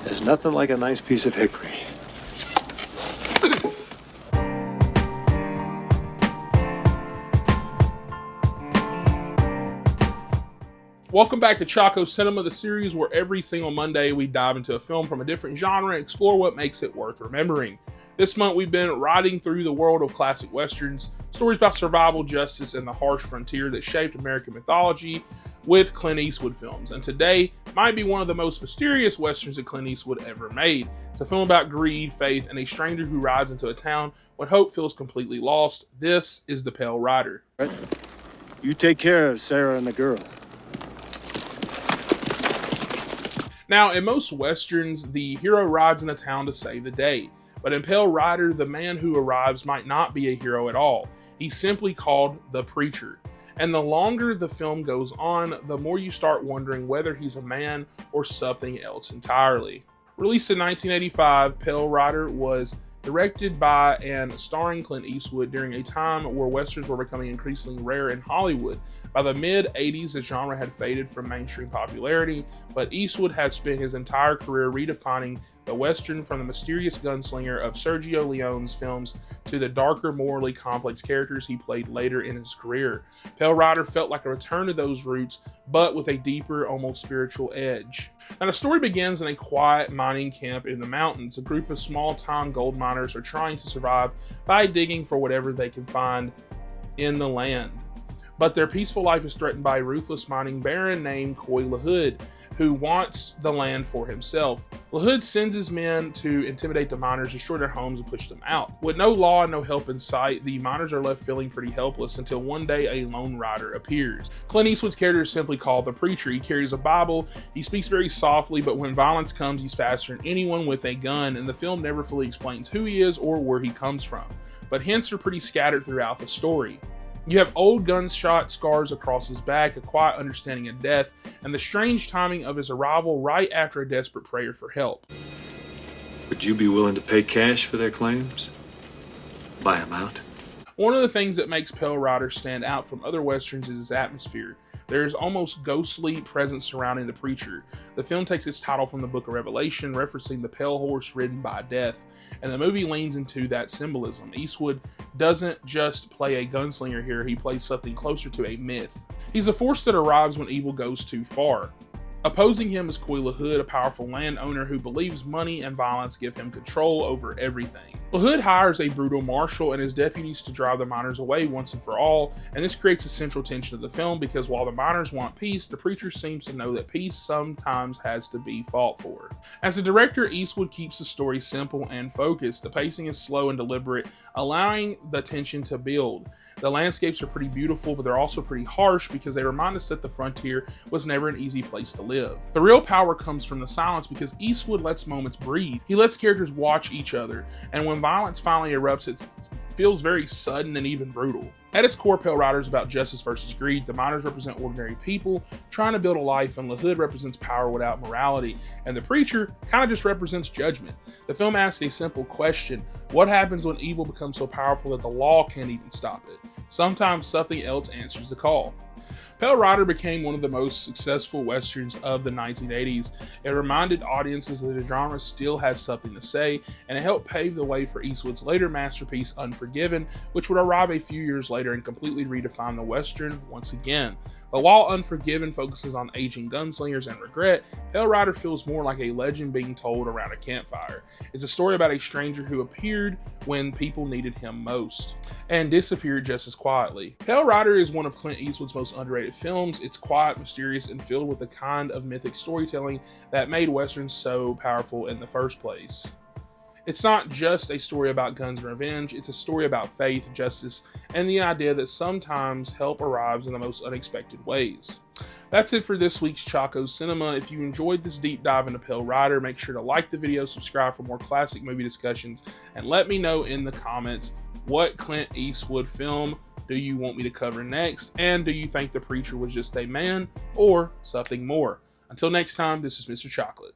There's nothing like a nice piece of hickory. Welcome back to Choco Cinema, the series where every single Monday we dive into a film from a different genre and explore what makes it worth remembering. This month we've been riding through the world of classic westerns, stories about survival, justice, and the harsh frontier that shaped American mythology with Clint Eastwood films. And today might be one of the most mysterious westerns that Clint Eastwood ever made. It's a film about greed, faith, and a stranger who rides into a town when hope feels completely lost. This is The Pale Rider. You take care of Sarah and the girl. Now, in most westerns, the hero rides into town to save the day. But in Pale Rider, the man who arrives might not be a hero at all. He's simply called the Preacher. And the longer the film goes on, the more you start wondering whether he's a man or something else entirely. Released in 1985, Pale Rider was directed by and starring Clint Eastwood during a time where westerns were becoming increasingly rare in Hollywood. By the mid-80s, the genre had faded from mainstream popularity, but Eastwood had spent his entire career redefining the western, from the mysterious gunslinger of Sergio Leone's films to the darker, morally complex characters he played later in his career. Pale Rider felt like a return to those roots, but with a deeper, almost spiritual edge. Now, the story begins in a quiet mining camp in the mountains. A group of small-time gold miners are trying to survive by digging for whatever they can find in the land. But their peaceful life is threatened by a ruthless mining baron named Coy LaHood, who wants the land for himself. LaHood sends his men to intimidate the miners, destroy their homes, and push them out. With no law and no help in sight, the miners are left feeling pretty helpless until one day a lone rider appears. Clint Eastwood's character is simply called the Preacher. He carries a Bible, he speaks very softly, but when violence comes, he's faster than anyone with a gun, and the film never fully explains who he is or where he comes from. But hints are pretty scattered throughout the story. You have old gunshot scars across his back, a quiet understanding of death, and the strange timing of his arrival right after a desperate prayer for help. Would you be willing to pay cash for their claims? Buy them out? One of the things that makes Pale Rider stand out from other westerns is its atmosphere. There's almost ghostly presence surrounding the Preacher. The film takes its title from the book of Revelation, referencing the pale horse ridden by death, and the movie leans into that symbolism. Eastwood doesn't just play a gunslinger here, he plays something closer to a myth. He's a force that arrives when evil goes too far. Opposing him is Coy LaHood, a powerful landowner who believes money and violence give him control over everything. LaHood hires a brutal marshal and his deputies to drive the miners away once and for all, and this creates a central tension of the film because while the miners want peace, the Preacher seems to know that peace sometimes has to be fought for. As a director, Eastwood keeps the story simple and focused. The pacing is slow and deliberate, allowing the tension to build. The landscapes are pretty beautiful, but they're also pretty harsh because they remind us that the frontier was never an easy place to live. The real power comes from the silence because Eastwood lets moments breathe. He lets characters watch each other, and when violence finally erupts, it feels very sudden and even brutal. At its core, Pale Rider is about justice versus greed. The miners represent ordinary people trying to build a life, and LaHood represents power without morality, and the Preacher kind of just represents judgment. The film asks a simple question: what happens when evil becomes so powerful that the law can't even stop it? Sometimes something else answers the call. Pale Rider became one of the most successful westerns of the 1980s. It reminded audiences that the genre still has something to say, and it helped pave the way for Eastwood's later masterpiece, Unforgiven, which would arrive a few years later and completely redefine the western once again. But while Unforgiven focuses on aging gunslingers and regret, Pale Rider feels more like a legend being told around a campfire. It's a story about a stranger who appeared when people needed him most, and disappeared just as quietly. Pale Rider is one of Clint Eastwood's most underrated films. It's quiet, mysterious, and filled with the kind of mythic storytelling that made westerns so powerful in the first place. It's not just a story about guns and revenge, it's a story about faith, justice, and the idea that sometimes help arrives in the most unexpected ways. That's it for this week's Choco Cinema. If you enjoyed this deep dive into Pale Rider, make sure to like the video, subscribe for more classic movie discussions, and let me know in the comments what Clint Eastwood film do you want me to cover next, and do you think the Preacher was just a man or something more? Until next time, this is Mr. Chocolate.